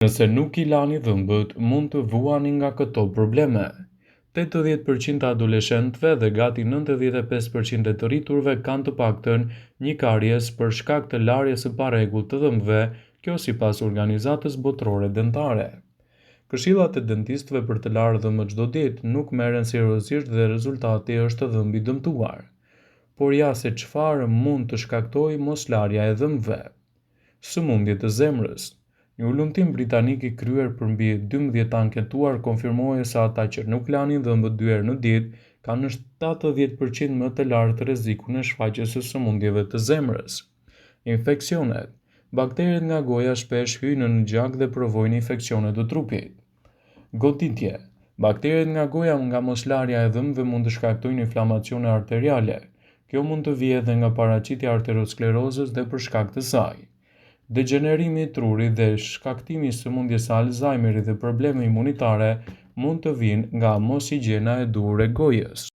Nëse nuk i lani dhëmbët, mund të vuani nga këto probleme. 80% të adoleshentëve dhe gati 95% e të rriturve kanë të paktën një karies për shkak të larjes së parregullt të dhëmbëve, kjo sipas Organizatës Botërore Dentare. Këshillat e dentistëve për të larë dhëmbët çdo ditë nuk merren seriozisht dhe rezultati është dhëmbi i dëmtuar. Por ja se çfarë mund të shkaktojë moslarja e dhëmbëve. Sëmundjet e zemrës. Një ullumtim britanik i kryer për mbi 12 anketuar konfirmoi se ata që nuk lanin dhëmbët 2 herë në ditë kanë në 70% më të lartë rrezikun e shfaqjes së sëmundjeve të zemrës. Infeksionet. Bakteret nga goja shpesh hyjnë në gjak dhe provojnë infeksione të trupit. Goditje. Bakteret nga goja nga moslarja e dhëmbëve mund të shkaktojnë inflamacione arteriale. Kjo mund të vijë edhe nga paraqitja e arteriosklerozës dhe për shkak të saj. Degenerimi i trurit dhe shkaktimi i sëmundjes së Alzheimerit dhe probleme imunitare mund të vinë nga moshigjena e duhur e gojës.